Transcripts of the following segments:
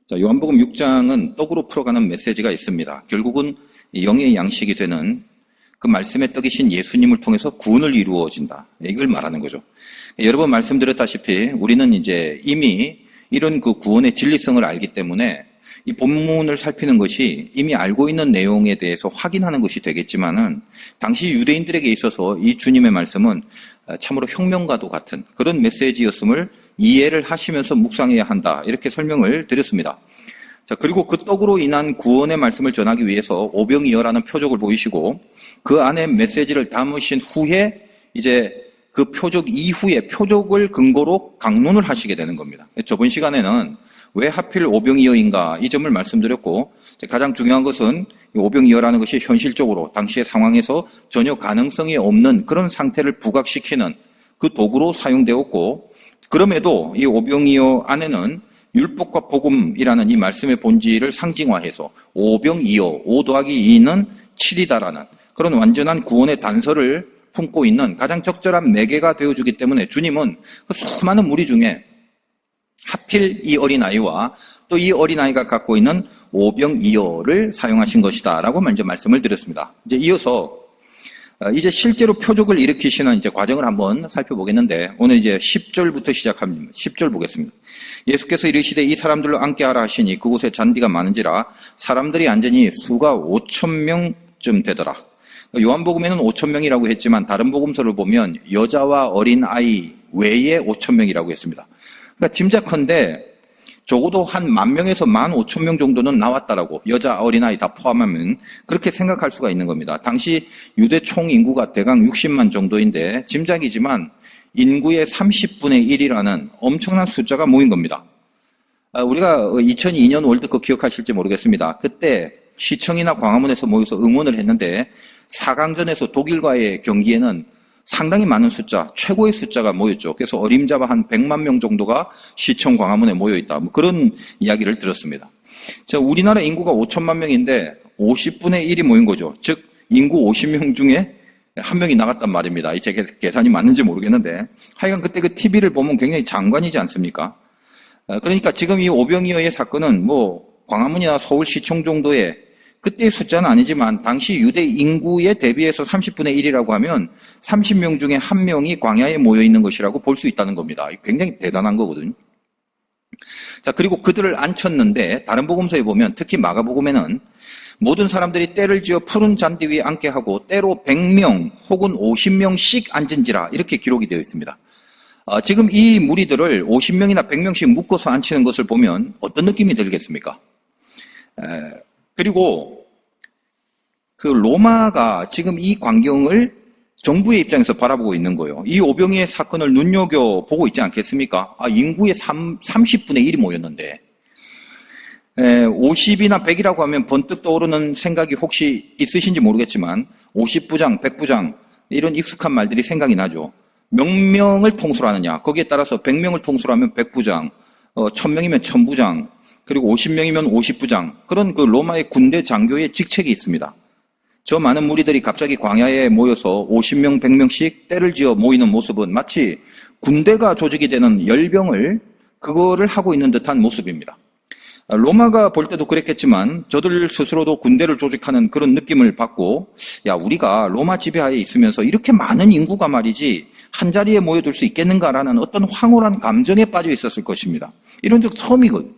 자, 요한복음 6장은 떡으로 풀어가는 메시지가 있습니다. 결국은 영의 양식이 되는 그 말씀의 떡이신 예수님을 통해서 구원을 이루어진다. 이걸 말하는 거죠. 여러 번 말씀드렸다시피 우리는 이제 이미 이런 그 구원의 진리성을 알기 때문에 이 본문을 살피는 것이 이미 알고 있는 내용에 대해서 확인하는 것이 되겠지만은 당시 유대인들에게 있어서 이 주님의 말씀은 참으로 혁명과도 같은 그런 메시지였음을 이해를 하시면서 묵상해야 한다. 이렇게 설명을 드렸습니다. 자, 그리고 그 떡으로 인한 구원의 말씀을 전하기 위해서 오병이어라는 표적을 보이시고 그 안에 메시지를 담으신 후에 이제 그 표적 이후에 표적을 근거로 강론을 하시게 되는 겁니다. 저번 시간에는 왜 하필 오병이어인가 이 점을 말씀드렸고 가장 중요한 것은 오병이어라는 것이 현실적으로 당시의 상황에서 전혀 가능성이 없는 그런 상태를 부각시키는 그 도구로 사용되었고 그럼에도 이 오병이어 안에는 율법과 복음이라는 이 말씀의 본질을 상징화해서 오병이어, 5 더하기 2는 7이다라는 그런 완전한 구원의 단서를 품고 있는 가장 적절한 매개가 되어주기 때문에 주님은 그 수많은 무리 중에 하필 이 어린아이와 또 이 어린아이가 갖고 있는 오병이어를 사용하신 것이다 라고 먼저 말씀을 드렸습니다. 이제 이어서 이제 실제로 표적을 일으키시는 이제 과정을 한번 살펴보겠는데 오늘 이제 10절부터 시작합니다. 10절 보겠습니다. 예수께서 이르시되 이 사람들로 앉게 하라 하시니 그곳에 잔디가 많은지라 사람들이 앉으니 수가 5,000명쯤 되더라. 요한복음에는 5,000명이라고 했지만 다른 복음서를 보면 여자와 어린아이 외에 5,000명이라고 했습니다. 그러니까 짐작컨대 적어도 한 10,000명에서 15,000명 정도는 나왔다라고 여자, 어린아이 다 포함하면 그렇게 생각할 수가 있는 겁니다. 당시 유대 총 인구가 대강 60만 정도인데 짐작이지만 인구의 30분의 1이라는 엄청난 숫자가 모인 겁니다. 우리가 2002년 월드컵 기억하실지 모르겠습니다. 그때 시청이나 광화문에서 모여서 응원을 했는데 4강전에서 독일과의 경기에는 상당히 많은 숫자, 최고의 숫자가 모였죠. 그래서 어림잡아 한 100만 명 정도가 시청 광화문에 모여있다. 뭐 그런 이야기를 들었습니다. 자, 우리나라 인구가 5천만 명인데 50분의 1이 모인 거죠. 즉 인구 50명 중에 한 명이 나갔단 말입니다. 제 계산이 맞는지 모르겠는데 하여간 그때 그 TV를 보면 굉장히 장관이지 않습니까? 그러니까 지금 이 오병이어의 사건은 뭐 광화문이나 서울시청 정도의 그때의 숫자는 아니지만 당시 유대 인구에 대비해서 30분의 1이라고 하면 30명 중에 한 명이 광야에 모여 있는 것이라고 볼 수 있다는 겁니다. 굉장히 대단한 거거든요. 자, 그리고 그들을 앉혔는데 다른 복음서에 보면 특히 마가복음에는 모든 사람들이 때를 지어 푸른 잔디 위에 앉게 하고 때로 100명 혹은 50명씩 앉은지라 이렇게 기록이 되어 있습니다. 지금 이 무리들을 50명이나 100명씩 묶어서 앉히는 것을 보면 어떤 느낌이 들겠습니까? 그리고 그 로마가 지금 이 광경을 정부의 입장에서 바라보고 있는 거예요. 이 오병이의 사건을 눈여겨보고 있지 않겠습니까? 인구의 30분의 1이 모였는데 50이나 100이라고 하면 번뜩 떠오르는 생각이 혹시 있으신지 모르겠지만 50부장, 100부장 이런 익숙한 말들이 생각이 나죠. 몇 명을 통수로 하느냐. 거기에 따라서 100명을 통수로 하면 100부장, 1000명이면 1000부장, 그리고 50명이면 50부장. 그런 그 로마의 군대 장교의 직책이 있습니다. 저 많은 무리들이 갑자기 광야에 모여서 50명, 100명씩 때를 지어 모이는 모습은 마치 군대가 조직이 되는 열병을 그거를 하고 있는 듯한 모습입니다. 로마가 볼 때도 그랬겠지만 저들 스스로도 군대를 조직하는 그런 느낌을 받고 야, 우리가 로마 지배하에 있으면서 이렇게 많은 인구가 말이지 한 자리에 모여들 수 있겠는가라는 어떤 황홀한 감정에 빠져 있었을 것입니다. 이런 적 처음이거든요.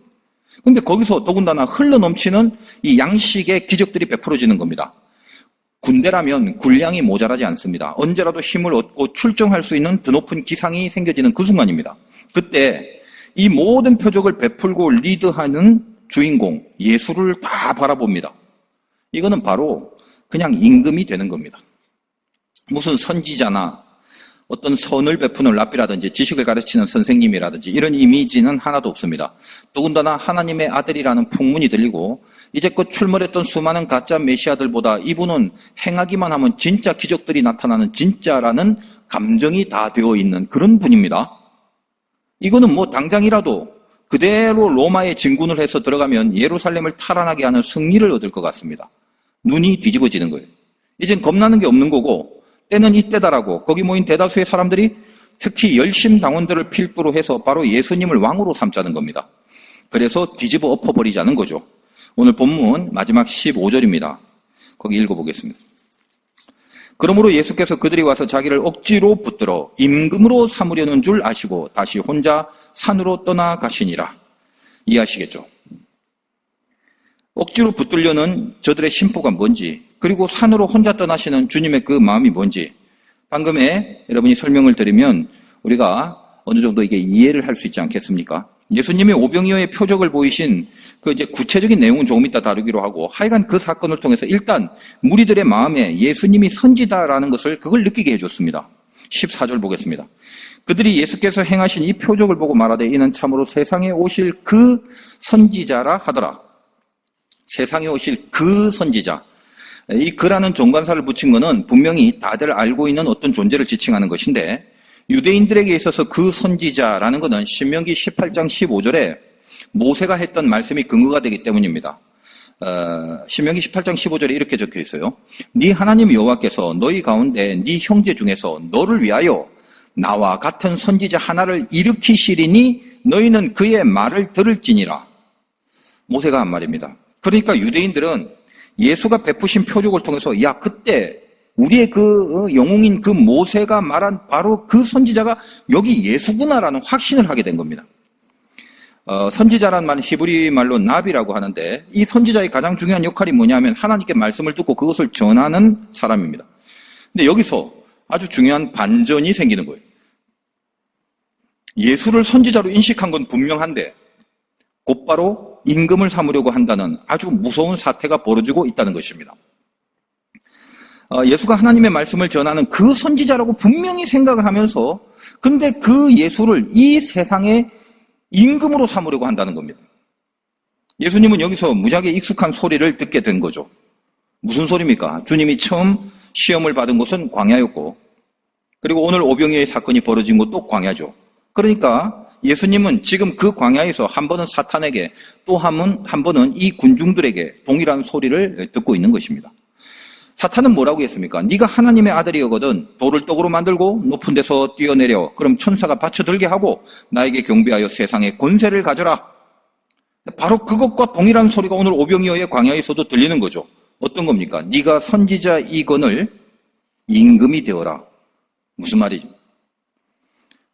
근데 거기서 더군다나 흘러넘치는 이 양식의 기적들이 베풀어지는 겁니다. 군대라면 군량이 모자라지 않습니다. 언제라도 힘을 얻고 출정할 수 있는 드높은 기상이 생겨지는 그 순간입니다. 그때 이 모든 표적을 베풀고 리드하는 주인공 예수를 다 바라봅니다. 이거는 바로 그냥 임금이 되는 겁니다. 무슨 선지자나 어떤 선을 베푸는 랍비라든지 지식을 가르치는 선생님이라든지 이런 이미지는 하나도 없습니다. 더군다나 하나님의 아들이라는 풍문이 들리고 이제껏 출몰했던 수많은 가짜 메시아들보다 이분은 행하기만 하면 진짜 기적들이 나타나는 진짜라는 감정이 다 되어 있는 그런 분입니다. 이거는 뭐 당장이라도 그대로 로마에 진군을 해서 들어가면 예루살렘을 탈환하게 하는 승리를 얻을 것 같습니다. 눈이 뒤집어지는 거예요. 이젠 겁나는 게 없는 거고 때는 이때다라고 거기 모인 대다수의 사람들이 특히 열심 당원들을 필두로 해서 바로 예수님을 왕으로 삼자는 겁니다. 그래서 뒤집어 엎어버리자는 거죠. 오늘 본문 마지막 15절입니다. 거기 읽어보겠습니다. 그러므로 예수께서 그들이 와서 자기를 억지로 붙들어 임금으로 삼으려는 줄 아시고 다시 혼자 산으로 떠나가시니라. 이해하시겠죠? 억지로 붙들려는 저들의 심보가 뭔지, 그리고 산으로 혼자 떠나시는 주님의 그 마음이 뭔지 방금에 여러분이 설명을 드리면 우리가 어느 정도 이게 이해를 할 수 있지 않겠습니까? 예수님이 오병이어의 표적을 보이신 그 이제 구체적인 내용은 조금 이따 다루기로 하고, 하여간 그 사건을 통해서 일단 무리들의 마음에 예수님이 선지자라는 것을 그걸 느끼게 해줬습니다. 14절 보겠습니다. 그들이 예수께서 행하신 이 표적을 보고 말하되 이는 참으로 세상에 오실 그 선지자라 하더라. 세상에 오실 그 선지자. 이 그라는 종관사를 붙인 것은 분명히 다들 알고 있는 어떤 존재를 지칭하는 것인데, 유대인들에게 있어서 그 선지자라는 것은 신명기 18장 15절에 모세가 했던 말씀이 근거가 되기 때문입니다. 신명기 18장 15절에 이렇게 적혀 있어요. 네 하나님 여호와께서 너희 가운데 네 형제 중에서 너를 위하여 나와 같은 선지자 하나를 일으키시리니 너희는 그의 말을 들을지니라. 모세가 한 말입니다. 그러니까 유대인들은 예수가 베푸신 표적을 통해서 야, 그때 우리의 그 영웅인 그 모세가 말한 바로 그 선지자가 여기 예수구나라는 확신을 하게 된 겁니다. 선지자란 말은 히브리 말로 나비라고 하는데, 이 선지자의 가장 중요한 역할이 뭐냐면 하나님께 말씀을 듣고 그것을 전하는 사람입니다. 근데 여기서 아주 중요한 반전이 생기는 거예요. 예수를 선지자로 인식한 건 분명한데 곧바로 임금을 삼으려고 한다는 아주 무서운 사태가 벌어지고 있다는 것입니다. 예수가 하나님의 말씀을 전하는 그 선지자라고 분명히 생각을 하면서, 근데 그 예수를 이 세상의 임금으로 삼으려고 한다는 겁니다. 예수님은 여기서 무지하게 익숙한 소리를 듣게 된 거죠. 무슨 소리입니까? 주님이 처음 시험을 받은 곳은 광야였고, 그리고 오늘 오병이어의 사건이 벌어진 곳도 광야죠. 그러니까 예수님은 지금 그 광야에서 한 번은 사탄에게, 또 한 번은 이 군중들에게 동일한 소리를 듣고 있는 것입니다. 사탄은 뭐라고 했습니까? 네가 하나님의 아들이거든 돌을 떡으로 만들고 높은 데서 뛰어내려 그럼 천사가 받쳐들게 하고 나에게 경배하여 세상의 권세를 가져라. 바로 그것과 동일한 소리가 오늘 오병이어의 광야에서도 들리는 거죠. 어떤 겁니까? 네가 선지자이거늘 임금이 되어라. 무슨 말이죠?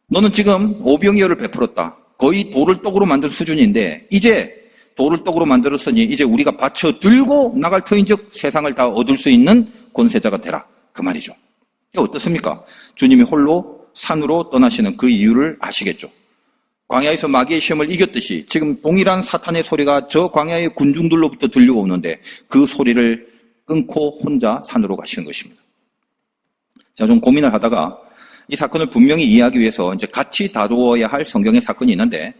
너는 지금 오병이어를 베풀었다. 거의 돌을 떡으로 만든 수준인데 이제 돌을 떡으로 만들었으니 이제 우리가 받쳐 들고 나갈 터인즉 세상을 다 얻을 수 있는 권세자가 되라. 그 말이죠. 어떻습니까? 주님이 홀로 산으로 떠나시는 그 이유를 아시겠죠? 광야에서 마귀의 시험을 이겼듯이 지금 동일한 사탄의 소리가 저 광야의 군중들로부터 들려오는데 그 소리를 끊고 혼자 산으로 가시는 것입니다. 제가 좀 고민을 하다가 이 사건을 분명히 이해하기 위해서 이제 같이 다루어야 할 성경의 사건이 있는데,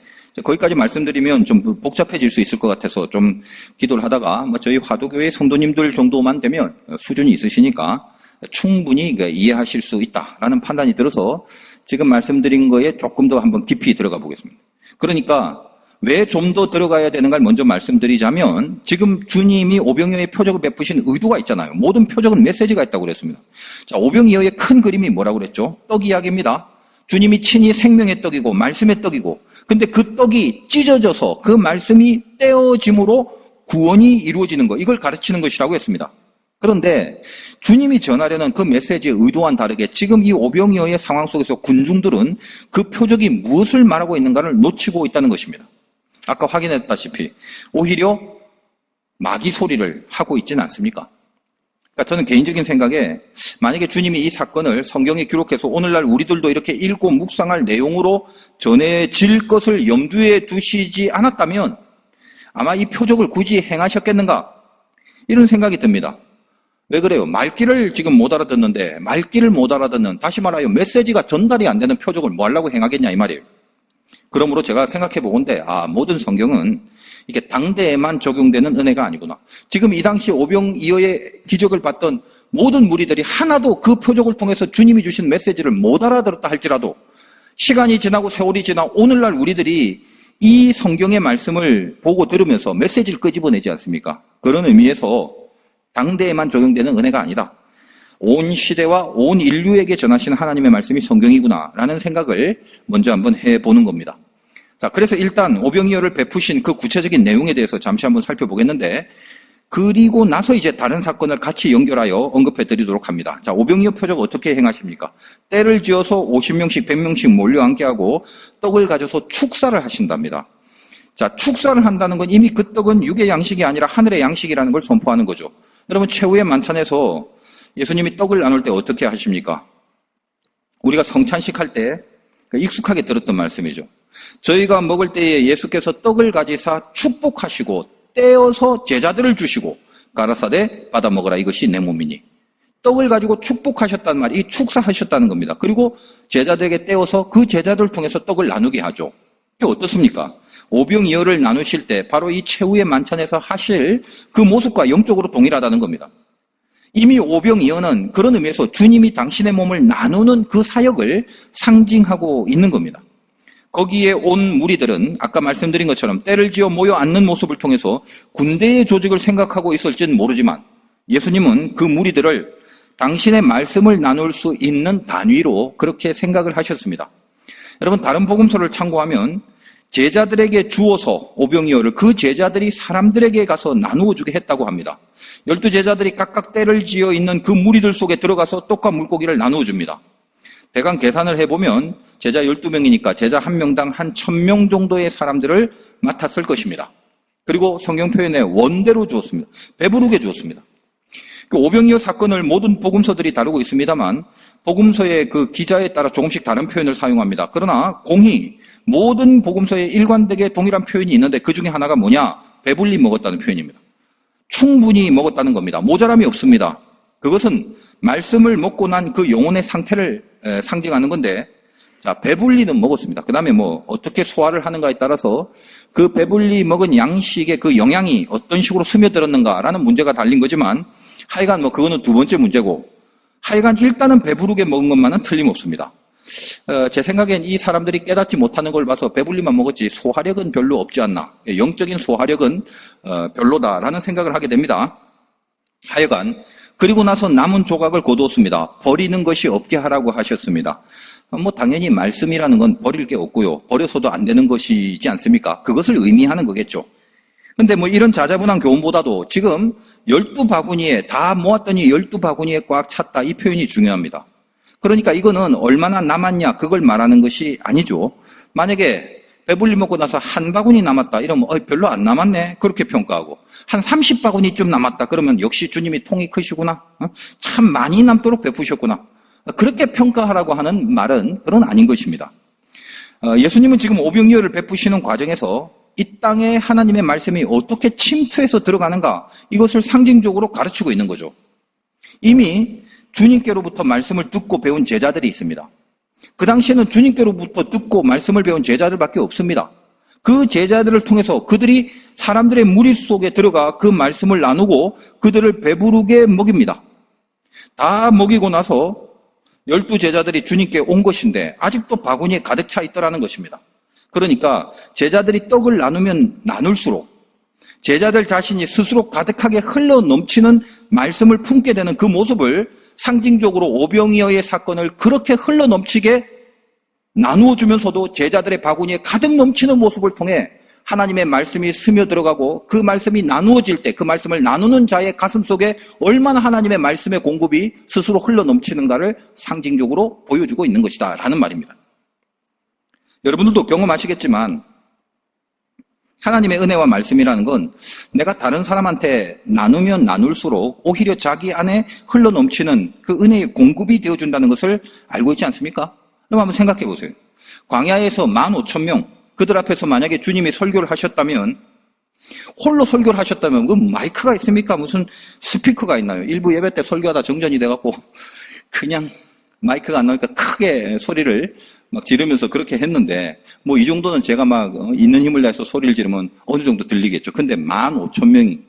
거기까지 말씀드리면 좀 복잡해질 수 있을 것 같아서 좀 기도를 하다가 저희 화도교회 성도님들 정도만 되면 수준이 있으시니까 충분히 이해하실 수 있다라는 판단이 들어서 지금 말씀드린 거에 조금 더 한번 깊이 들어가 보겠습니다. 그러니까 왜 좀 더 들어가야 되는가를 먼저 말씀드리자면, 지금 주님이 오병이어의 표적을 베푸신 의도가 있잖아요. 모든 표적은 메시지가 있다고 그랬습니다. 자, 오병이어의 큰 그림이 뭐라고 그랬죠? 떡 이야기입니다. 주님이 친히 생명의 떡이고 말씀의 떡이고, 근데 그 떡이 찢어져서 그 말씀이 떼어짐으로 구원이 이루어지는 것, 이걸 가르치는 것이라고 했습니다. 그런데 주님이 전하려는 그 메시지의 의도와는 다르게 지금 이 오병이어의 상황 속에서 군중들은 그 표적이 무엇을 말하고 있는가를 놓치고 있다는 것입니다. 아까 확인했다시피 오히려 마귀 소리를 하고 있지는 않습니까? 그러니까 저는 개인적인 생각에 만약에 주님이 이 사건을 성경에 기록해서 오늘날 우리들도 이렇게 읽고 묵상할 내용으로 전해질 것을 염두에 두시지 않았다면 아마 이 표적을 굳이 행하셨겠는가? 이런 생각이 듭니다. 왜 그래요? 말귀를 지금 못 알아듣는데, 말귀를 못 알아듣는, 다시 말하여 메시지가 전달이 안 되는 표적을 뭐 하려고 행하겠냐 이 말이에요. 그러므로 제가 생각해 보건대 모든 성경은 이게 당대에만 적용되는 은혜가 아니구나. 지금 이 당시 오병이어의 기적을 봤던 모든 무리들이 하나도 그 표적을 통해서 주님이 주신 메시지를 못 알아들었다 할지라도 시간이 지나고 세월이 지나 오늘날 우리들이 이 성경의 말씀을 보고 들으면서 메시지를 끄집어내지 않습니까? 그런 의미에서 당대에만 적용되는 은혜가 아니다. 온 시대와 온 인류에게 전하시는 하나님의 말씀이 성경이구나 라는 생각을 먼저 한번 해보는 겁니다. 자, 그래서 일단 오병이어를 베푸신 그 구체적인 내용에 대해서 잠시 한번 살펴보겠는데, 그리고 나서 이제 다른 사건을 같이 연결하여 언급해 드리도록 합니다. 자, 오병이어 표적 어떻게 행하십니까? 때를 지어서 50명씩 100명씩 몰려 앉게 하고 떡을 가져서 축사를 하신답니다. 자, 축사를 한다는 건 이미 그 떡은 육의 양식이 아니라 하늘의 양식이라는 걸 선포하는 거죠. 여러분, 최후의 만찬에서 예수님이 떡을 나눌 때 어떻게 하십니까? 우리가 성찬식 할 때 익숙하게 들었던 말씀이죠. 저희가 먹을 때에 예수께서 떡을 가지사 축복하시고 떼어서 제자들을 주시고 가라사대 받아 먹으라, 이것이 내 몸이니. 떡을 가지고 축복하셨다는 말이 축사하셨다는 겁니다. 그리고 제자들에게 떼어서 그 제자들을 통해서 떡을 나누게 하죠. 이게 어떻습니까? 오병이어를 나누실 때 바로 이 최후의 만찬에서 하실 그 모습과 영적으로 동일하다는 겁니다. 이미 오병이어는 그런 의미에서 주님이 당신의 몸을 나누는 그 사역을 상징하고 있는 겁니다. 거기에 온 무리들은 아까 말씀드린 것처럼 때를 지어 모여 앉는 모습을 통해서 군대의 조직을 생각하고 있을지는 모르지만 예수님은 그 무리들을 당신의 말씀을 나눌 수 있는 단위로 그렇게 생각을 하셨습니다. 여러분, 다른 복음서를 참고하면 제자들에게 주어서 오병이어를 그 제자들이 사람들에게 가서 나누어 주게 했다고 합니다. 12제자들이 각각 때를 지어 있는 그 무리들 속에 들어가서 떡과 물고기를 나누어 줍니다. 대강 계산을 해보면 제자 12명이니까 제자 한 명당 한 1000명 정도의 사람들을 맡았을 것입니다. 그리고 성경 표현에 원대로 주었습니다. 배부르게 주었습니다. 그 오병이어 사건을 모든 복음서들이 다루고 있습니다만 복음서의 그 기자에 따라 조금씩 다른 표현을 사용합니다. 그러나 공히 모든 복음서에 일관되게 동일한 표현이 있는데 그 중에 하나가 뭐냐? 배불리 먹었다는 표현입니다. 충분히 먹었다는 겁니다. 모자람이 없습니다. 그것은 말씀을 먹고 난 그 영혼의 상태를 상징하는 건데, 자, 배불리는 먹었습니다. 그 다음에 뭐 어떻게 소화를 하는가에 따라서 그 배불리 먹은 양식의 그 영양이 어떤 식으로 스며들었는가라는 문제가 달린 거지만 하여간 뭐 그거는 두 번째 문제고, 하여간 일단은 배부르게 먹은 것만은 틀림없습니다. 제 생각엔 이 사람들이 깨닫지 못하는 걸 봐서 배불리만 먹었지 소화력은 별로 없지 않나, 영적인 소화력은 별로다라는 생각을 하게 됩니다. 하여간 그리고 나서 남은 조각을 거두었습니다. 버리는 것이 없게 하라고 하셨습니다. 뭐 당연히 말씀이라는 건 버릴 게 없고요, 버려서도 안 되는 것이지 않습니까? 그것을 의미하는 거겠죠. 근데 뭐 이런 자자분한 교훈보다도 지금 12바구니에 다 모았더니 12바구니에 꽉 찼다, 이 표현이 중요합니다. 그러니까 이거는 얼마나 남았냐 그걸 말하는 것이 아니죠. 만약에 배불리 먹고 나서 한 바구니 남았다 이러면 별로 안 남았네 그렇게 평가하고, 한 30바구니쯤 남았다 그러면 역시 주님이 통이 크시구나, 참 많이 남도록 베푸셨구나, 그렇게 평가하라고 하는 말은 그런 아닌 것입니다. 예수님은 지금 오병이어를 베푸시는 과정에서 이 땅에 하나님의 말씀이 어떻게 침투해서 들어가는가, 이것을 상징적으로 가르치고 있는 거죠. 이미 주님께로부터 말씀을 듣고 배운 제자들이 있습니다. 그 당시에는 주님께로부터 듣고 말씀을 배운 제자들밖에 없습니다. 그 제자들을 통해서 그들이 사람들의 무리 속에 들어가 그 말씀을 나누고 그들을 배부르게 먹입니다. 다 먹이고 나서 12제자들이 주님께 온 것인데 아직도 바구니에 가득 차 있더라는 것입니다. 그러니까 제자들이 떡을 나누면 나눌수록 제자들 자신이 스스로 가득하게 흘러 넘치는 말씀을 품게 되는 그 모습을 상징적으로 오병이어의 사건을 그렇게 흘러 넘치게 나누어 주면서도 제자들의 바구니에 가득 넘치는 모습을 통해 하나님의 말씀이 스며들어가고 그 말씀이 나누어질 때 그 말씀을 나누는 자의 가슴 속에 얼마나 하나님의 말씀의 공급이 스스로 흘러 넘치는가를 상징적으로 보여주고 있는 것이다 라는 말입니다. 여러분들도 경험하시겠지만 하나님의 은혜와 말씀이라는 건 내가 다른 사람한테 나누면 나눌수록 오히려 자기 안에 흘러넘치는 그 은혜의 공급이 되어준다는 것을 알고 있지 않습니까? 그럼 한번 생각해 보세요. 광야에서 15,000명, 그들 앞에서 만약에 주님이 설교를 하셨다면, 홀로 설교를 하셨다면 그 마이크가 있습니까? 무슨 스피커가 있나요? 일부 예배 때 설교하다 정전이 돼갖고 그냥 마이크가 안 나오니까 크게 소리를 막 지르면서 그렇게 했는데, 뭐 이 정도는 제가 막 있는 힘을 다해서 소리를 지르면 어느 정도 들리겠죠. 근데 15,000명이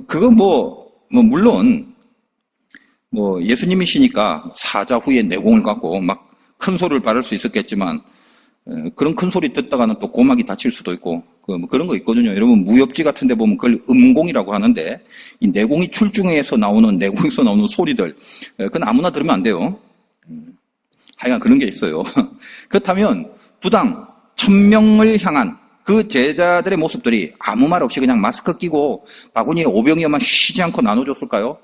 그거 물론 뭐 예수님이시니까 사자 후에 내공을 갖고 막 큰 소리를 바를 수 있었겠지만, 그런 큰 소리 듣다가는 또 고막이 다칠 수도 있고 뭐 그런 거 있거든요. 여러분 무협지 같은 데 보면 그걸 음공이라고 하는데, 이 내공이 출중해서 나오는, 내공에서 나오는 소리들, 그건 아무나 들으면 안 돼요. 하여간 그런 게 있어요. 그렇다면 부당 천명을 향한 그 제자들의 모습들이 아무 말 없이 그냥 마스크 끼고 바구니에 오병이어만 쉬지 않고 나눠줬을까요?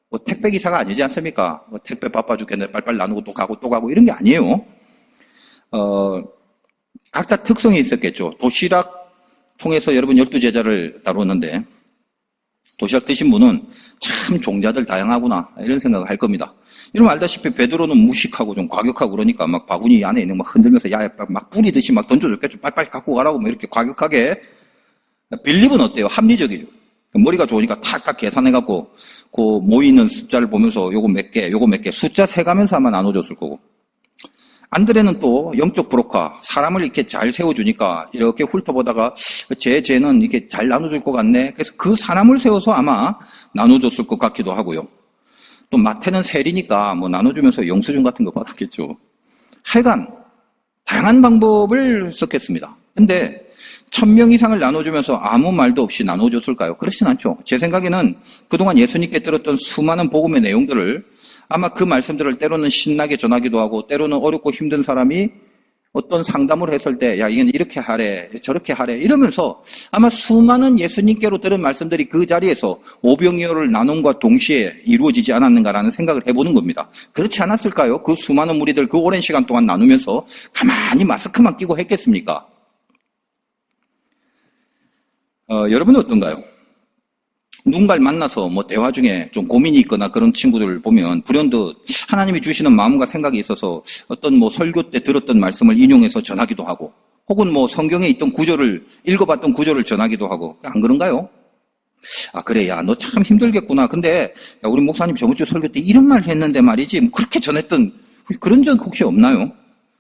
뭐 택배 기사가 아니지 않습니까? 뭐 택배 바빠 죽겠네. 빨리빨리 나누고 또 가고 이런 게 아니에요. 각자 특성이 있었겠죠. 도시락 통해서 여러분 12제자를 다루었는데 도시락 드신 분은 참 종자들 다양하구나 이런 생각을 할 겁니다. 여러분 알다시피 베드로는 무식하고 좀 과격하고 그러니까 막 바구니 안에 있는 막 흔들면서 야 막 뿌리듯이 막 던져줬겠죠. 빨리빨리 갖고 가라고 뭐 이렇게 과격하게. 빌립은 어때요? 합리적이죠. 머리가 좋으니까 탁탁 계산해갖고 그 모이는 숫자를 보면서 요거 몇 개 숫자 세가면서 아마 나눠줬을 거고. 안드레는 또 영적 브로커, 사람을 이렇게 잘 세워주니까 이렇게 훑어보다가 쟤는 이렇게 잘 나눠줄 것 같네. 그래서 그 사람을 세워서 아마 나눠줬을 것 같기도 하고요. 또 마태는 세리니까 뭐 나눠주면서 영수증 같은 거 받았겠죠. 하여간 다양한 방법을 썼겠습니다. 근데 1000명 이상을 나눠주면서 아무 말도 없이 나눠줬을까요? 그렇진 않죠. 제 생각에는 그동안 예수님께 들었던 수많은 복음의 내용들을 아마 그 말씀들을 때로는 신나게 전하기도 하고 때로는 어렵고 힘든 사람이 어떤 상담을 했을 때 야 이건 이렇게 하래 저렇게 하래 이러면서 아마 수많은 예수님께로 들은 말씀들이 그 자리에서 오병이어를 나눔과 동시에 이루어지지 않았는가라는 생각을 해보는 겁니다. 그렇지 않았을까요? 그 수많은 무리들 그 오랜 시간 동안 나누면서 가만히 마스크만 끼고 했겠습니까? 여러분은 어떤가요? 누군가를 만나서 뭐 대화 중에 좀 고민이 있거나 그런 친구들을 보면 불현듯 하나님이 주시는 마음과 생각이 있어서 어떤 뭐 설교 때 들었던 말씀을 인용해서 전하기도 하고 혹은 뭐 성경에 있던 구절을 읽어봤던 구절을 전하기도 하고 안 그런가요? 아 그래 야 너 참 힘들겠구나. 근데 야, 우리 목사님 저번 주 설교 때 이런 말 했는데 말이지 뭐 그렇게 전했던 그런 적 혹시 없나요?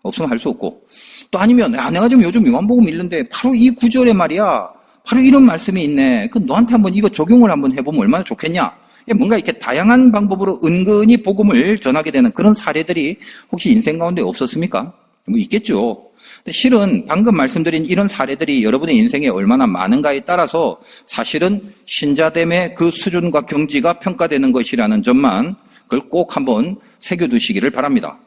없으면 할 수 없고 또 아니면 야 내가 지금 요즘 요한복음 읽는데 바로 이 구절에 말이야 바로 이런 말씀이 있네. 그 너한테 한번 이거 적용을 한번 해보면 얼마나 좋겠냐. 뭔가 이렇게 다양한 방법으로 은근히 복음을 전하게 되는 그런 사례들이 혹시 인생 가운데 없었습니까? 뭐 있겠죠. 근데 실은 방금 말씀드린 이런 사례들이 여러분의 인생에 얼마나 많은가에 따라서 사실은 신자됨의 그 수준과 경지가 평가되는 것이라는 점만 그걸 꼭 한번 새겨두시기를 바랍니다.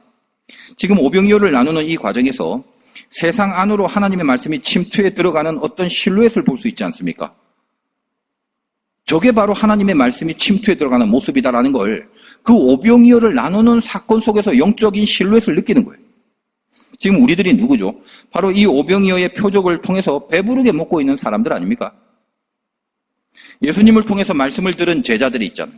지금 오병이어를 나누는 이 과정에서 세상 안으로 하나님의 말씀이 침투해 들어가는 어떤 실루엣을 볼 수 있지 않습니까? 저게 바로 하나님의 말씀이 침투해 들어가는 모습이다라는 걸 그 오병이어를 나누는 사건 속에서 영적인 실루엣을 느끼는 거예요. 지금 우리들이 누구죠? 바로 이 오병이어의 표적을 통해서 배부르게 먹고 있는 사람들 아닙니까? 예수님을 통해서 말씀을 들은 제자들이 있잖아요.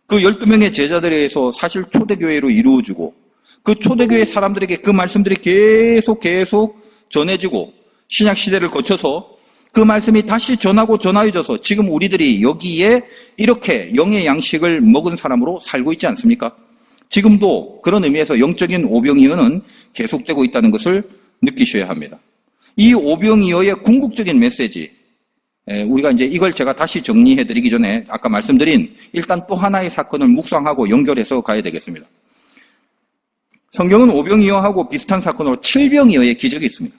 그 12명의 제자들에 의해서 사실 초대교회로 이루어지고 그 초대교회 사람들에게 그 말씀들이 계속 전해지고 신약시대를 거쳐서 그 말씀이 다시 전하여져서 지금 우리들이 여기에 이렇게 영의 양식을 먹은 사람으로 살고 있지 않습니까? 지금도 그런 의미에서 영적인 오병이어는 계속되고 있다는 것을 느끼셔야 합니다. 이 오병이어의 궁극적인 메시지, 우리가 이제 이걸 제가 다시 정리해드리기 전에 아까 말씀드린 일단 또 하나의 사건을 묵상하고 연결해서 가야 되겠습니다. 성경은 오병이어하고 비슷한 사건으로 칠병이어의 기적이 있습니다.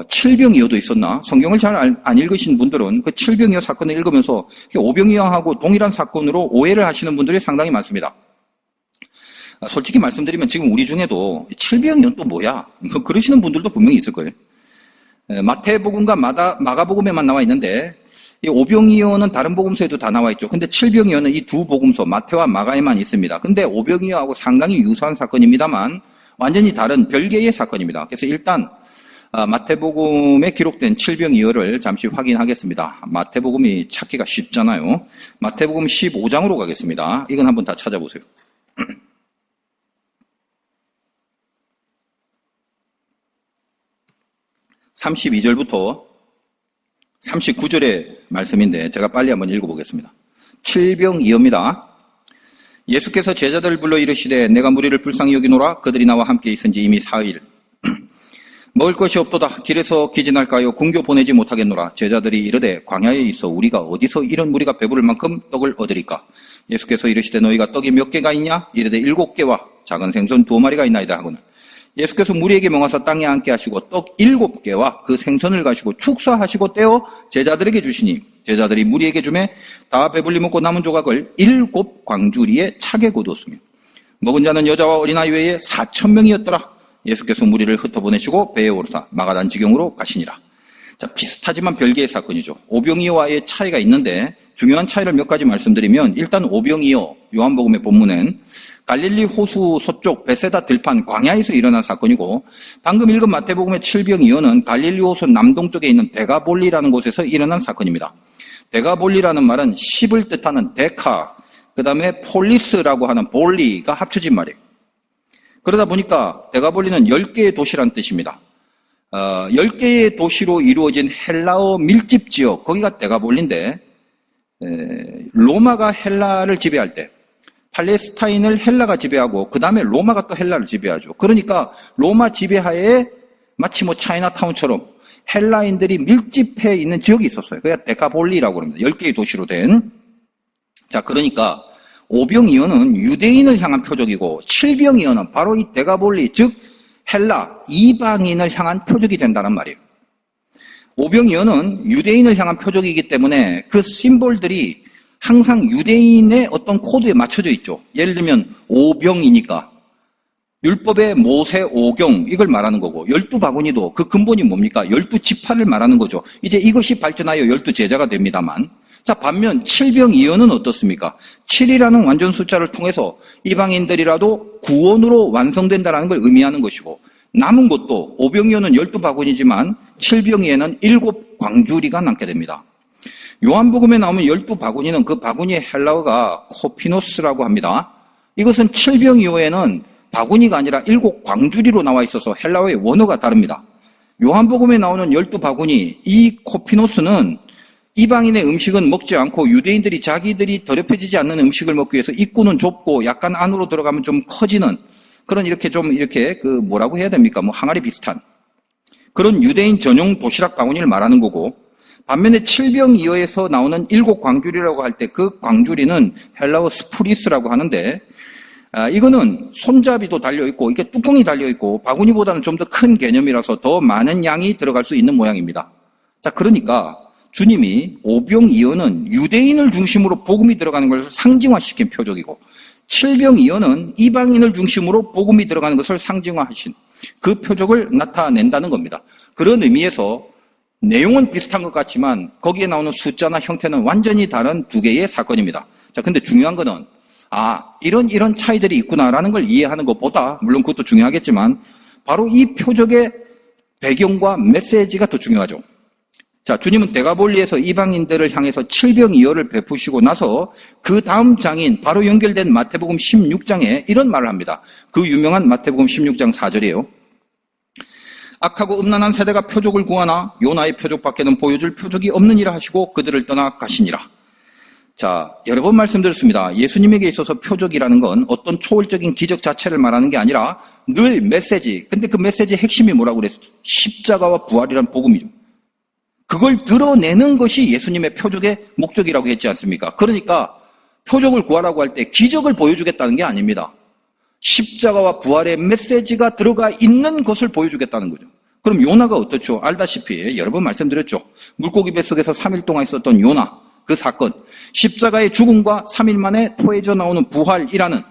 칠병이어도 있었나? 성경을 잘 안 읽으신 분들은 그 칠병이어 사건을 읽으면서 오병이어하고 동일한 사건으로 오해를 하시는 분들이 상당히 많습니다. 솔직히 말씀드리면 지금 우리 중에도 칠병이어는 또 뭐야? 뭐 그러시는 분들도 분명히 있을 거예요. 마태복음과 마가복음에만 나와 있는데 이 오병이어는 다른 복음서에도 다 나와 있죠. 근데 칠병이어는 이 두 복음서 마태와 마가에만 있습니다. 근데 오병이어하고 상당히 유사한 사건입니다만 완전히 다른 별개의 사건입니다. 그래서 일단 마태복음에 기록된 칠병이어를 잠시 확인하겠습니다. 마태복음이 찾기가 쉽잖아요. 마태복음 15장으로 가겠습니다. 이건 한번 다 찾아보세요. 32절부터 39절의 말씀인데 제가 빨리 한번 읽어보겠습니다. 칠병이어입니다. 예수께서 제자들을 불러 이르시되 내가 무리를 불쌍히 여기노라. 그들이 나와 함께 있은지 이미 사흘. 먹을 것이 없도다. 길에서 기진할까요? 군교 보내지 못하겠노라. 제자들이 이르되 광야에 있어 우리가 어디서 이런 무리가 배부를 만큼 떡을 얻으리까? 예수께서 이르시되 너희가 떡이 몇 개가 있냐? 이르되 7개와 작은 생선 2마리가 있나이다 하거늘. 예수께서 무리에게 명하사 땅에 앉게 하시고 떡 7개와 그 생선을 가시고 축사하시고 떼어 제자들에게 주시니 제자들이 무리에게 주매 다 배불리 먹고 남은 조각을 7 광주리에 차게 거두었으며 먹은 자는 여자와 어린아이 외에 4,000명이었더라. 예수께서 무리를 흩어보내시고 배에 오르사 마가단 지경으로 가시니라. 자, 비슷하지만 별개의 사건이죠. 오병이어와의 차이가 있는데 중요한 차이를 몇 가지 말씀드리면, 일단 오병이어 요한복음의 본문엔 갈릴리 호수 서쪽 베세다 들판 광야에서 일어난 사건이고, 방금 읽은 마태복음의 칠병이어는 갈릴리 호수 남동쪽에 있는 데가볼리라는 곳에서 일어난 사건입니다. 데가볼리라는 말은 10을 뜻하는 데카, 그 다음에 폴리스라고 하는 볼리가 합쳐진 말이에요. 그러다 보니까 데가볼리는 10개의 도시란 뜻입니다. 10개의 도시로 이루어진 헬라어 밀집 지역, 거기가 데가볼리인데, 로마가 헬라를 지배할 때 팔레스타인을 헬라가 지배하고 그 다음에 로마가 또 헬라를 지배하죠. 그러니까 로마 지배하에 마치 뭐 차이나타운처럼 헬라인들이 밀집해 있는 지역이 있었어요. 그게 데카볼리라고 합니다. 10개의 도시로 된. 자, 그러니까 오병이어는 유대인을 향한 표적이고 칠병이어는 바로 이 데가볼리, 즉 헬라, 이방인을 향한 표적이 된다는 말이에요. 오병이어는 유대인을 향한 표적이기 때문에 그 심볼들이 항상 유대인의 어떤 코드에 맞춰져 있죠. 예를 들면 오병이니까 율법의 모세 오경, 이걸 말하는 거고, 12바구니도 그 근본이 뭡니까? 12지파를 말하는 거죠. 이제 이것이 발전하여 12제자가 됩니다만, 자, 반면 칠병이어는 어떻습니까? 7이라는 완전 숫자를 통해서 이방인들이라도 구원으로 완성된다는 걸 의미하는 것이고, 남은 것도 오병이어는 12바구니지만 칠병이에는 7광주리가 남게 됩니다. 요한복음에 나오면 12바구니는 그 바구니의 헬라어가 코피노스라고 합니다. 이것은 칠병이어에는 바구니가 아니라 7광주리로 나와 있어서 헬라어의 원어가 다릅니다. 요한복음에 나오는 12바구니, 이 코피노스는 이방인의 음식은 먹지 않고 유대인들이 자기들이 더럽혀지지 않는 음식을 먹기 위해서 입구는 좁고 약간 안으로 들어가면 좀 커지는 그런 뭐라고 해야 됩니까? 뭐 항아리 비슷한 그런 유대인 전용 도시락 바구니를 말하는 거고, 반면에 칠병이어에서 나오는 7광주리라고 할 때 그 광주리는 헬라어 스프리스라고 하는데, 이거는 손잡이도 달려있고, 이게 뚜껑이 달려있고, 바구니보다는 좀 더 큰 개념이라서 더 많은 양이 들어갈 수 있는 모양입니다. 자, 그러니까 주님이 오병이어는 유대인을 중심으로 복음이 들어가는 것을 상징화시킨 표적이고, 칠병이어는 이방인을 중심으로 복음이 들어가는 것을 상징화하신 그 표적을 나타낸다는 겁니다. 그런 의미에서 내용은 비슷한 것 같지만 거기에 나오는 숫자나 형태는 완전히 다른 두 개의 사건입니다. 자, 근데 중요한 거는 이런 차이들이 있구나라는 걸 이해하는 것보다, 물론 그것도 중요하겠지만 바로 이 표적의 배경과 메시지가 더 중요하죠. 자, 주님은 데가볼리에서 이방인들을 향해서 칠병이어를 베푸시고 나서 그 다음 장인 바로 연결된 마태복음 16장에 이런 말을 합니다. 그 유명한 마태복음 16장 4절이에요. 악하고 음란한 세대가 표적을 구하나 요나의 표적밖에는 보여줄 표적이 없느니라 하시고 그들을 떠나 가시니라. 자, 여러 번 말씀드렸습니다. 예수님에게 있어서 표적이라는 건 어떤 초월적인 기적 자체를 말하는 게 아니라 늘 메시지. 근데 그 메시지의 핵심이 뭐라고 그랬어요? 십자가와 부활이라는 복음이죠. 그걸 드러내는 것이 예수님의 표적의 목적이라고 했지 않습니까? 그러니까 표적을 구하라고 할 때 기적을 보여주겠다는 게 아닙니다. 십자가와 부활의 메시지가 들어가 있는 것을 보여주겠다는 거죠. 그럼 요나가 어떻죠? 알다시피 여러 번 말씀드렸죠. 물고기 뱃속에서 3일 동안 있었던 요나, 그 사건, 십자가의 죽음과 3일 만에 토해져 나오는 부활이라는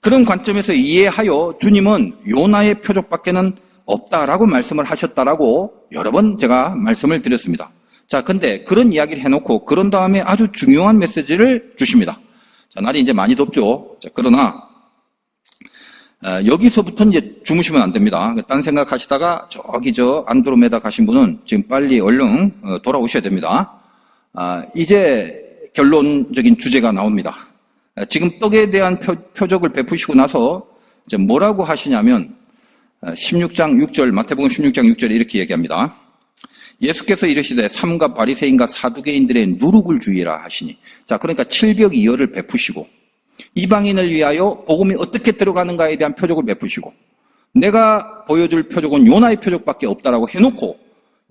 그런 관점에서 이해하여 주님은 요나의 표적밖에는 없다라고 말씀을 하셨다라고 여러 번 제가 말씀을 드렸습니다. 자, 근데 그런 이야기를 해놓고 그런 다음에 아주 중요한 메시지를 주십니다. 자, 날이 이제 많이 덥죠. 자, 그러나 여기서부터는 이제 주무시면 안 됩니다. 딴 생각하시다가 저기 안드로메다 가신 분은 지금 빨리 얼른 돌아오셔야 됩니다. 이제 결론적인 주제가 나옵니다. 지금 떡에 대한 표적을 베푸시고 나서 이제 뭐라고 하시냐면 16장 6절, 마태복음 16장 6절에 이렇게 얘기합니다. 예수께서 이르시되 삼가 바리새인과 사두개인들의 누룩을 주의라 하시니. 자, 그러니까 칠병이어를 베푸시고 이방인을 위하여 복음이 어떻게 들어가는가에 대한 표적을 베푸시고 내가 보여줄 표적은 요나의 표적밖에 없다라고 해놓고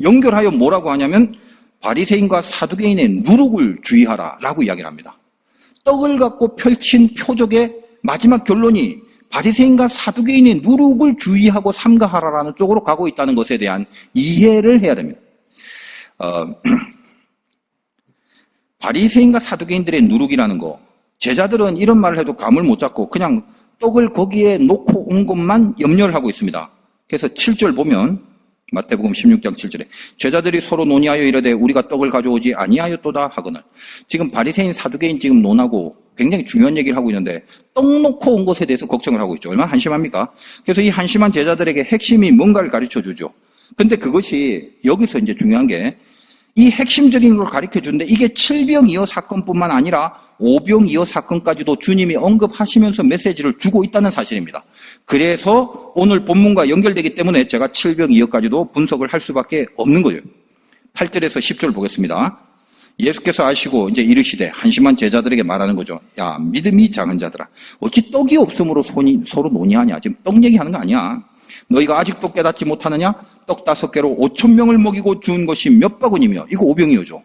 연결하여 뭐라고 하냐면 바리새인과 사두개인의 누룩을 주의하라 라고 이야기를 합니다. 떡을 갖고 펼친 표적의 마지막 결론이 바리새인과 사두개인의 누룩을 주의하고 삼가하라라는 쪽으로 가고 있다는 것에 대한 이해를 해야 됩니다. 바리새인과 사두개인들의 누룩이라는 거, 제자들은 이런 말을 해도 감을 못 잡고 그냥 떡을 거기에 놓고 온 것만 염려를 하고 있습니다. 그래서 7절 보면 마태복음 16장 7절에 제자들이 서로 논의하여 이르되 우리가 떡을 가져오지 아니하였도다 하거늘. 지금 바리새인 사두개인 지금 논하고 굉장히 중요한 얘기를 하고 있는데 떡 놓고 온 것에 대해서 걱정을 하고 있죠. 얼마나 한심합니까? 그래서 이 한심한 제자들에게 핵심이 뭔가를 가르쳐 주죠. 근데 그것이 여기서 이제 중요한 게 이 핵심적인 걸 가르쳐 주는데 이게 칠병이어 사건뿐만 아니라 오병이어 사건까지도 주님이 언급하시면서 메시지를 주고 있다는 사실입니다. 그래서 오늘 본문과 연결되기 때문에 제가 칠병이어까지도 분석을 할 수밖에 없는 거예요. 8절에서 10절 보겠습니다. 예수께서 아시고 이제 이르시되 한심한 제자들에게 말하는 거죠. 야, 믿음이 작은 자들아, 어찌 떡이 없음으로 서로 논의하냐. 지금 떡 얘기하는 거 아니야. 너희가 아직도 깨닫지 못하느냐? 떡 5개로 5,000명을 먹이고 준 것이 몇 바구니며, 이거 오병이어죠.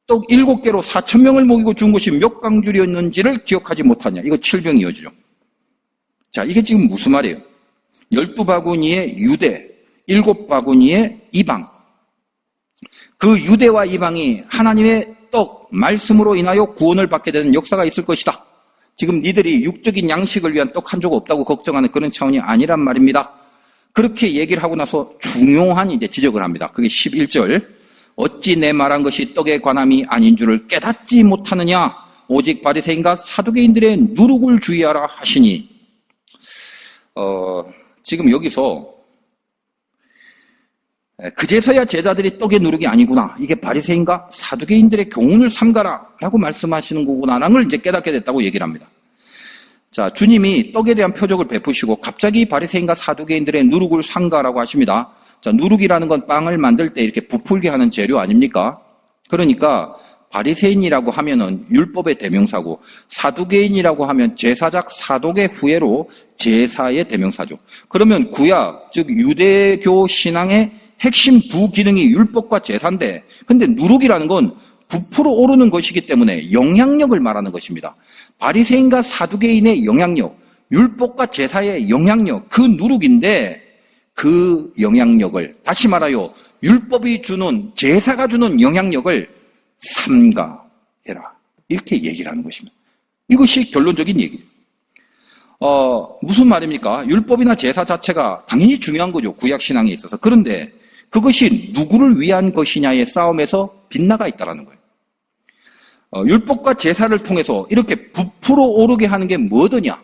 떡 7개로 4,000명을 먹이고 준 것이 몇 강줄이었는지를 기억하지 못하냐. 이거 7병이어죠. 자, 이게 지금 무슨 말이에요? 12바구니의 유대, 7바구니의 이방. 그 유대와 이방이 하나님의 떡, 말씀으로 인하여 구원을 받게 되는 역사가 있을 것이다. 지금 니들이 육적인 양식을 위한 떡 한 조각 없다고 걱정하는 그런 차원이 아니란 말입니다. 그렇게 얘기를 하고 나서 중요한 이제 지적을 합니다. 그게 11절. 어찌 내 말한 것이 떡에 관함이 아닌 줄을 깨닫지 못하느냐. 오직 바리새인과 사두개인들의 누룩을 주의하라 하시니. 지금 여기서 그제서야 제자들이 떡의 누룩이 아니구나. 이게 바리새인과 사두개인들의 교훈을 삼가라 라고 말씀하시는 거구나라는 걸 이제 깨닫게 됐다고 얘기를 합니다. 자, 주님이 떡에 대한 표적을 베푸시고 갑자기 바리새인과 사두개인들의 누룩을 삼가라고 하십니다. 자, 누룩이라는 건 빵을 만들 때 이렇게 부풀게 하는 재료 아닙니까? 그러니까 바리새인이라고 하면은 율법의 대명사고 사두개인이라고 하면 제사작 사독의 후예로 제사의 대명사죠. 그러면 구약, 즉 유대교 신앙의 핵심 두 기능이 율법과 제사인데, 근데 누룩이라는 건 부풀어 오르는 것이기 때문에 영향력을 말하는 것입니다. 바리새인과 사두개인의 영향력, 율법과 제사의 영향력, 그 누룩인데 그 영향력을, 다시 말하여 율법이 주는, 제사가 주는 영향력을 삼가해라. 이렇게 얘기를 하는 것입니다. 이것이 결론적인 얘기예요. 무슨 말입니까? 율법이나 제사 자체가 당연히 중요한 거죠. 구약신앙에 있어서. 그런데 그것이 누구를 위한 것이냐의 싸움에서 빗나가 있다는 거예요. 율법과 제사를 통해서 이렇게 부풀어 오르게 하는 게 뭐더냐?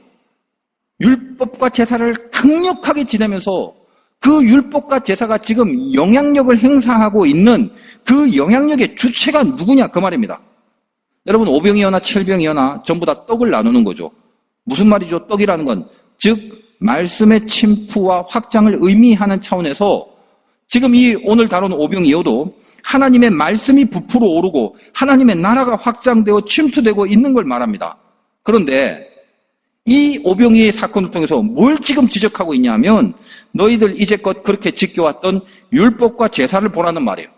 율법과 제사를 강력하게 지내면서 그 율법과 제사가 지금 영향력을 행사하고 있는 그 영향력의 주체가 누구냐? 그 말입니다. 여러분, 오병이어나 칠병이어나 전부 다 떡을 나누는 거죠. 무슨 말이죠? 떡이라는 건, 즉 말씀의 침투와 확장을 의미하는 차원에서 지금 이 오늘 다루는 오병이어도 하나님의 말씀이 부풀어 오르고 하나님의 나라가 확장되어 침투되고 있는 걸 말합니다. 그런데 이 오병이의 사건을 통해서 뭘 지금 지적하고 있냐면 너희들 이제껏 그렇게 지켜왔던 율법과 제사를 보라는 말이에요.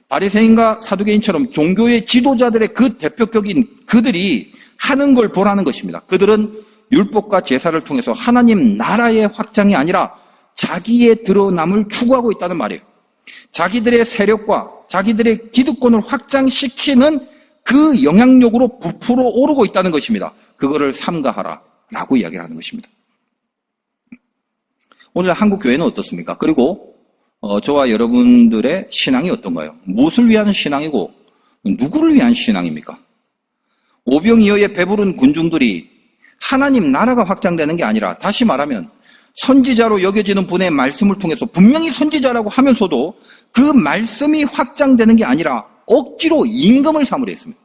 바리새인과 사두개인처럼 종교의 지도자들의 그 대표격인 그들이 하는 걸 보라는 것입니다. 그들은 율법과 제사를 통해서 하나님 나라의 확장이 아니라 자기의 드러남을 추구하고 있다는 말이에요. 자기들의 세력과 자기들의 기득권을 확장시키는 그 영향력으로 부풀어 오르고 있다는 것입니다. 그거를 삼가하라 라고 이야기를 하는 것입니다. 오늘 한국 교회는 어떻습니까? 그리고 저와 여러분들의 신앙이 어떤가요? 무엇을 위한 신앙이고 누구를 위한 신앙입니까? 오병이어에 배부른 군중들이 하나님 나라가 확장되는 게 아니라, 다시 말하면 선지자로 여겨지는 분의 말씀을 통해서 분명히 선지자라고 하면서도 그 말씀이 확장되는 게 아니라 억지로 임금을 삼으려 했습니다.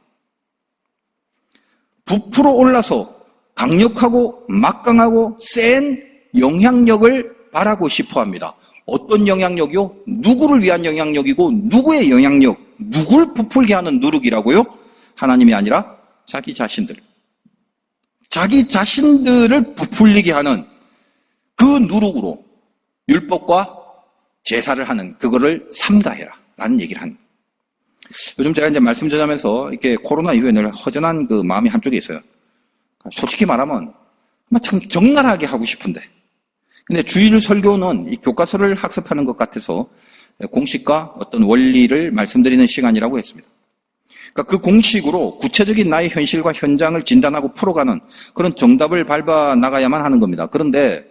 부풀어 올라서 강력하고 막강하고 센 영향력을 바라고 싶어 합니다. 어떤 영향력이요? 누구를 위한 영향력이고 누구의 영향력, 누굴 부풀게 하는 누룩이라고요? 하나님이 아니라 자기 자신들을 부풀리게 하는 그 누룩으로 율법과 제사를 하는 그거를 삼가해라 라는 얘기를 합니다. 요즘 제가 이제 말씀 전하면서 이렇게 코로나 이후에 늘 허전한 그 마음이 한쪽에 있어요. 솔직히 말하면 참 적나라하게 하고 싶은데, 근데 주일 설교는 이 교과서를 학습하는 것 같아서 공식과 어떤 원리를 말씀드리는 시간이라고 했습니다. 그러니까 그 공식으로 구체적인 나의 현실과 현장을 진단하고 풀어가는 그런 정답을 밟아 나가야만 하는 겁니다. 그런데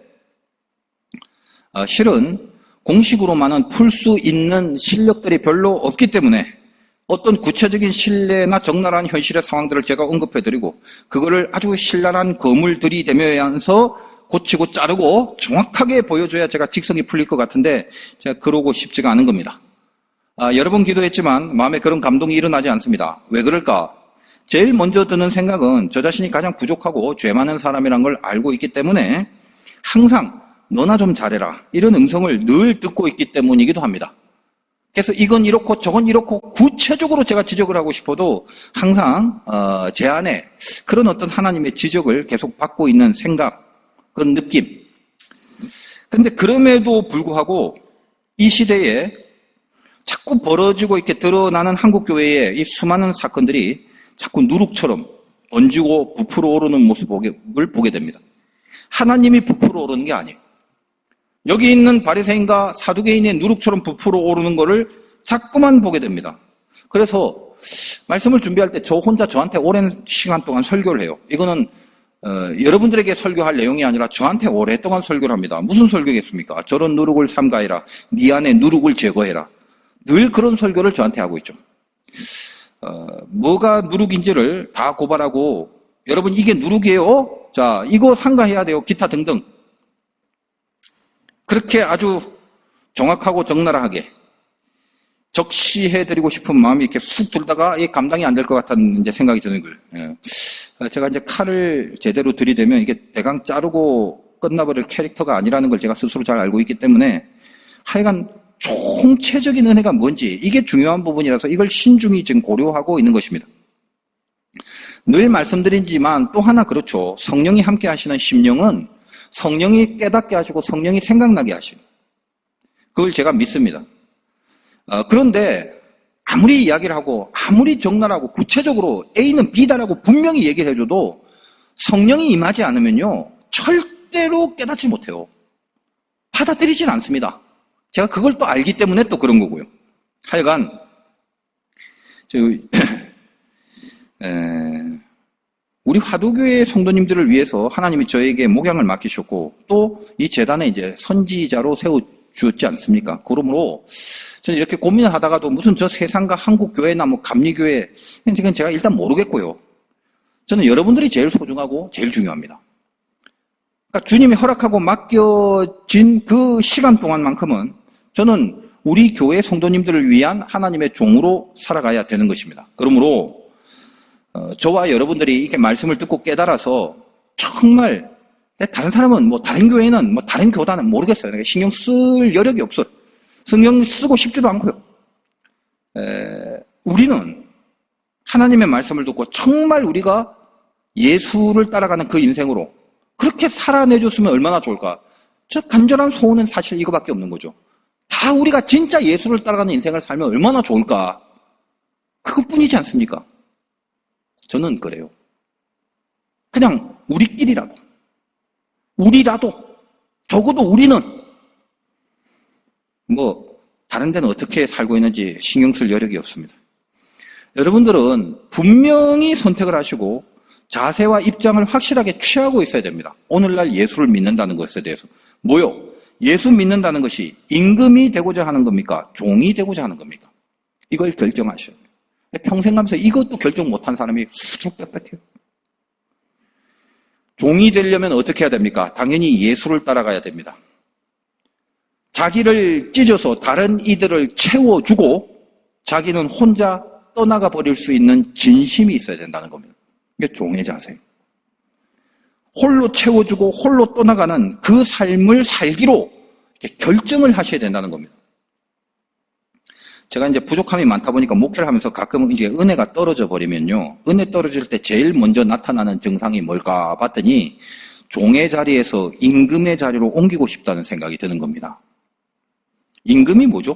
실은 공식으로만은 풀 수 있는 실력들이 별로 없기 때문에 어떤 구체적인 신뢰나 적나라한 현실의 상황들을 제가 언급해드리고 그거를 아주 신랄한 거물 들이대면서 고치고 자르고 정확하게 보여줘야 제가 직성이 풀릴 것 같은데 제가 그러고 싶지가 않은 겁니다. 여러 번 기도했지만 마음에 그런 감동이 일어나지 않습니다. 왜 그럴까? 제일 먼저 드는 생각은 저 자신이 가장 부족하고 죄 많은 사람이란 걸 알고 있기 때문에 항상 너나 좀 잘해라 이런 음성을 늘 듣고 있기 때문이기도 합니다. 그래서 이건 이렇고 저건 이렇고 구체적으로 제가 지적을 하고 싶어도 항상 제 안에 그런 어떤 하나님의 지적을 계속 받고 있는 생각, 그런 느낌. 그런데 그럼에도 불구하고 이 시대에 자꾸 벌어지고 이렇게 드러나는 한국교회의 이 수많은 사건들이 자꾸 누룩처럼 번지고 부풀어 오르는 모습을 보게 됩니다. 하나님이 부풀어 오르는 게 아니에요. 여기 있는 바리새인과 사두개인의 누룩처럼 부풀어 오르는 거를 자꾸만 보게 됩니다. 그래서 말씀을 준비할 때 저 혼자 저한테 오랜 시간 동안 설교를 해요. 이거는 여러분들에게 설교할 내용이 아니라 저한테 오랫동안 설교를 합니다. 무슨 설교겠습니까? 저런 누룩을 삼가해라. 네 안에 누룩을 제거해라. 늘 그런 설교를 저한테 하고 있죠. 뭐가 누룩인지를 다 고발하고 여러분 이게 누룩이에요? 자, 이거 삼가해야 돼요. 기타 등등. 그렇게 아주 정확하고 적나라하게 적시해드리고 싶은 마음이 이렇게 쑥 들다가 이게 감당이 안 될 것 같다는 이제 생각이 드는 거예요. 제가 이제 칼을 제대로 들이대면 이게 대강 자르고 끝나버릴 캐릭터가 아니라는 걸 제가 스스로 잘 알고 있기 때문에 하여간 총체적인 은혜가 뭔지 이게 중요한 부분이라서 이걸 신중히 지금 고려하고 있는 것입니다. 늘 말씀드리지만 또 하나 그렇죠. 성령이 함께 하시는 심령은 성령이 깨닫게 하시고 성령이 생각나게 하시고 그걸 제가 믿습니다. 그런데 아무리 이야기를 하고 아무리 적나라하고 구체적으로 A는 B다라고 분명히 얘기를 해줘도 성령이 임하지 않으면요 절대로 깨닫지 못해요. 받아들이진 않습니다. 제가 그걸 또 알기 때문에 또 그런 거고요. 하여간 우리 화두교회 성도님들을 위해서 하나님이 저에게 목양을 맡기셨고 또 이 재단에 이제 선지자로 세워주었지 않습니까? 그러므로 저는 이렇게 고민을 하다가도 무슨 저 세상과 한국교회나 뭐 감리교회 이건 제가 일단 모르겠고요. 저는 여러분들이 제일 소중하고 제일 중요합니다. 그러니까 주님이 허락하고 맡겨진 그 시간 동안만큼은 저는 우리 교회 성도님들을 위한 하나님의 종으로 살아가야 되는 것입니다. 그러므로 저와 여러분들이 이렇게 말씀을 듣고 깨달아서 정말 다른 사람은 뭐 다른 교회는 뭐 다른 교단은 모르겠어요. 신경 쓸 여력이 없어요. 신경 쓰고 싶지도 않고요. 우리는 하나님의 말씀을 듣고 정말 우리가 예수를 따라가는 그 인생으로 그렇게 살아내줬으면 얼마나 좋을까. 저 간절한 소원은 사실 이거밖에 없는 거죠. 다 우리가 진짜 예수를 따라가는 인생을 살면 얼마나 좋을까. 그것뿐이지 않습니까? 저는 그래요. 그냥 우리라도 적어도 우리는 뭐 다른 데는 어떻게 살고 있는지 신경 쓸 여력이 없습니다. 여러분들은 분명히 선택을 하시고 자세와 입장을 확실하게 취하고 있어야 됩니다. 오늘날 예수를 믿는다는 것에 대해서. 뭐요? 예수 믿는다는 것이 임금이 되고자 하는 겁니까? 종이 되고자 하는 겁니까? 이걸 결정하셔야 돼요. 평생 가면서 이것도 결정 못한 사람이 수척빽빽해요. 종이 되려면 어떻게 해야 됩니까? 당연히 예수를 따라가야 됩니다. 자기를 찢어서 다른 이들을 채워주고 자기는 혼자 떠나가 버릴 수 있는 진심이 있어야 된다는 겁니다. 이게 종의 자세예요. 홀로 채워주고 홀로 떠나가는 그 삶을 살기로 결정을 하셔야 된다는 겁니다. 제가 이제 부족함이 많다 보니까 목회를 하면서 가끔은 이제 은혜가 떨어져 버리면요. 은혜 떨어질 때 제일 먼저 나타나는 증상이 뭘까 봤더니 종의 자리에서 임금의 자리로 옮기고 싶다는 생각이 드는 겁니다. 임금이 뭐죠?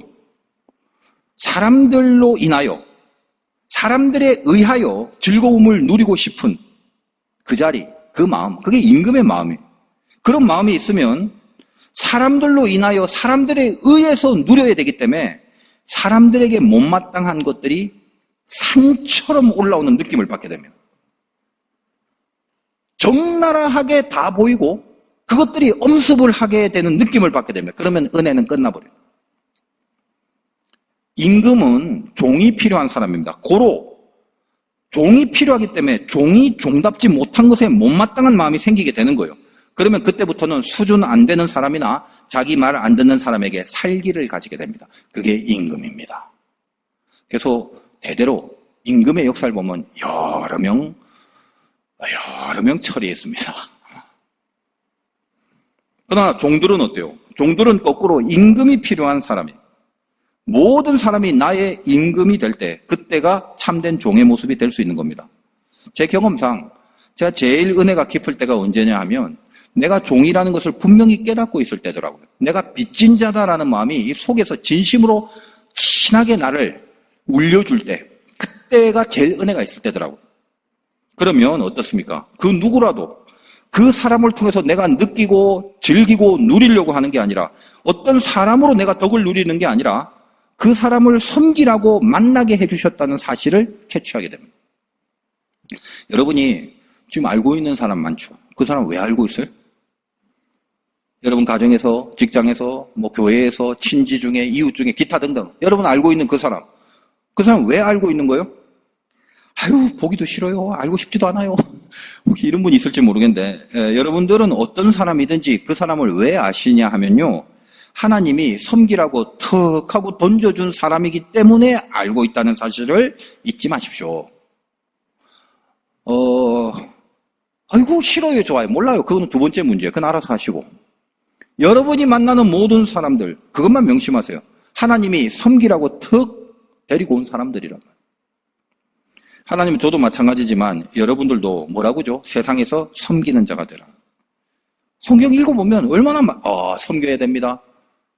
사람들로 인하여, 사람들에 의하여 즐거움을 누리고 싶은 그 자리, 그 마음, 그게 임금의 마음이에요. 그런 마음이 있으면 사람들로 인하여 사람들에 의해서 누려야 되기 때문에 사람들에게 못마땅한 것들이 산처럼 올라오는 느낌을 받게 됩니다. 적나라하게 다 보이고 그것들이 엄습을 하게 되는 느낌을 받게 됩니다. 그러면 은혜는 끝나버려요. 임금은 종이 필요한 사람입니다. 고로 종이 필요하기 때문에 종이 종답지 못한 것에 못마땅한 마음이 생기게 되는 거예요. 그러면 그때부터는 수준 안 되는 사람이나 자기 말 안 듣는 사람에게 살기를 가지게 됩니다. 그게 임금입니다. 그래서 대대로 임금의 역사를 보면 여러 명 처리했습니다. 그러나 종들은 어때요? 종들은 거꾸로 임금이 필요한 사람이에요. 모든 사람이 나의 임금이 될 때 그때가 참된 종의 모습이 될 수 있는 겁니다. 제 경험상 제가 제일 은혜가 깊을 때가 언제냐 하면 내가 종이라는 것을 분명히 깨닫고 있을 때더라고요. 내가 빚진 자다라는 마음이 이 속에서 진심으로 친하게 나를 울려줄 때 그때가 제일 은혜가 있을 때더라고요. 그러면 어떻습니까? 그 누구라도 그 사람을 통해서 내가 느끼고 즐기고 누리려고 하는 게 아니라 어떤 사람으로 내가 덕을 누리는 게 아니라 그 사람을 섬기라고 만나게 해주셨다는 사실을 캐치하게 됩니다. 여러분이 지금 알고 있는 사람 많죠? 그 사람 왜 알고 있어요? 여러분 가정에서, 직장에서, 교회에서, 친지 중에, 이웃 중에, 기타 등등 여러분 알고 있는 그 사람 왜 알고 있는 거예요? 아유, 보기도 싫어요. 알고 싶지도 않아요. 혹시 이런 분이 있을지 모르겠는데 여러분들은 어떤 사람이든지 그 사람을 왜 아시냐 하면요, 하나님이 섬기라고 턱 하고 던져준 사람이기 때문에 알고 있다는 사실을 잊지 마십시오. 아이고 싫어요, 좋아요, 몰라요. 그거는 두 번째 문제예요. 그건 알아서 하시고, 여러분이 만나는 모든 사람들 그것만 명심하세요. 하나님이 섬기라고 턱 데리고 온 사람들이란 말이에요. 하나님은 저도 마찬가지지만 여러분들도 뭐라고죠? 세상에서 섬기는 자가 되라. 성경 읽어보면 얼마나 섬겨야 됩니다.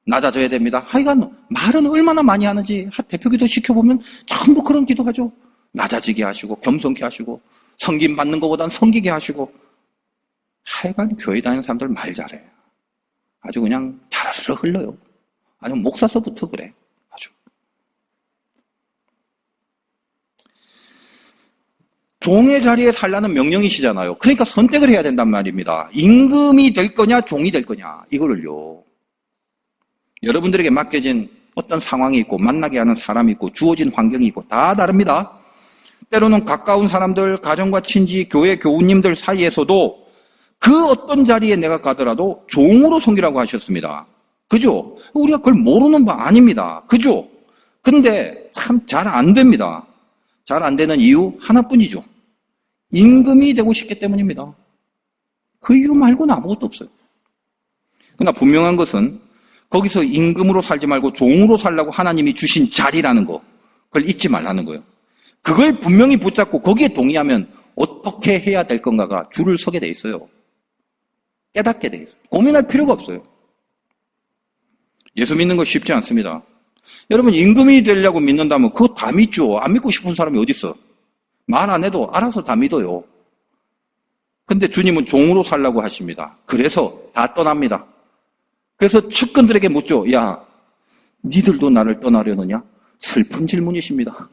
낮아져야 됩니다. 하여간 말은 얼마나 많이 하는지 대표기도 시켜보면 전부 그런 기도하죠. 낮아지게 하시고 겸손케 하시고 섬김 받는 것보단 섬기게 하시고. 하여간 교회 다니는 사람들 말 잘해. 아주 그냥 자르르 흘러요. 아니면 목사서부터 그래. 아주. 종의 자리에 살라는 명령이시잖아요. 그러니까 선택을 해야 된단 말입니다. 임금이 될 거냐 종이 될 거냐 이거를요. 여러분들에게 맡겨진 어떤 상황이 있고 만나게 하는 사람이 있고 주어진 환경이 있고 다 다릅니다. 때로는 가까운 사람들, 가정과 친지, 교회 교우님들 사이에서도 그 어떤 자리에 내가 가더라도 종으로 섬기라고 하셨습니다. 그죠? 우리가 그걸 모르는 바 아닙니다. 그죠? 근데 참 잘 안 됩니다. 잘 안 되는 이유 하나뿐이죠. 임금이 되고 싶기 때문입니다. 그 이유 말고는 아무것도 없어요. 그러나 분명한 것은 거기서 임금으로 살지 말고 종으로 살라고 하나님이 주신 자리라는 거, 그걸 잊지 말라는 거예요. 그걸 분명히 붙잡고 거기에 동의하면 어떻게 해야 될 건가가 줄을 서게 돼 있어요. 깨닫게 돼 있어요. 고민할 필요가 없어요. 예수 믿는 거 쉽지 않습니다. 여러분 임금이 되려고 믿는다면 그거 다 믿죠. 안 믿고 싶은 사람이 어디 있어? 말 안 해도 알아서 다 믿어요. 근데 주님은 종으로 살라고 하십니다. 그래서 다 떠납니다. 그래서 측근들에게 묻죠. 야, 니들도 나를 떠나려느냐? 슬픈 질문이십니다.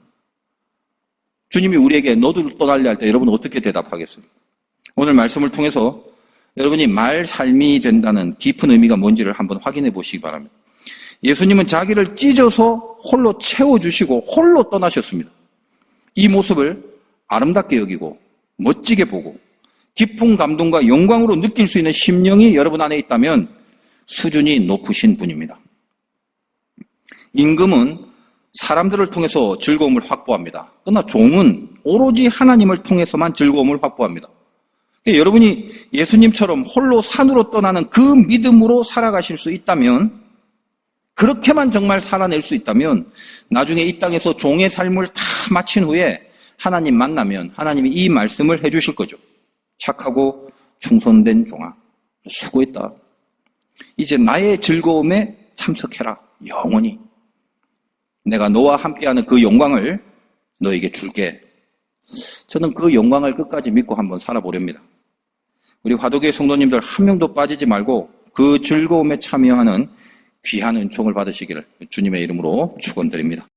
주님이 우리에게 너도 떠날래 할 때 여러분 어떻게 대답하겠어요? 오늘 말씀을 통해서 여러분이 말 삶이 된다는 깊은 의미가 뭔지를 한번 확인해 보시기 바랍니다. 예수님은 자기를 찢어서 홀로 채워주시고 홀로 떠나셨습니다. 이 모습을 아름답게 여기고 멋지게 보고 깊은 감동과 영광으로 느낄 수 있는 심령이 여러분 안에 있다면 수준이 높으신 분입니다. 임금은 사람들을 통해서 즐거움을 확보합니다. 그러나 종은 오로지 하나님을 통해서만 즐거움을 확보합니다. 그러니까 여러분이 예수님처럼 홀로 산으로 떠나는 그 믿음으로 살아가실 수 있다면, 그렇게만 정말 살아낼 수 있다면 나중에 이 땅에서 종의 삶을 다 마친 후에 하나님 만나면 하나님이 이 말씀을 해주실 거죠. 착하고 충성된 종아, 수고했다. 이제 나의 즐거움에 참석해라. 영원히 내가 너와 함께하는 그 영광을 너에게 줄게. 저는 그 영광을 끝까지 믿고 한번 살아보렵니다. 우리 화도교회 성도님들 한 명도 빠지지 말고 그 즐거움에 참여하는 귀한 은총을 받으시기를 주님의 이름으로 축원드립니다.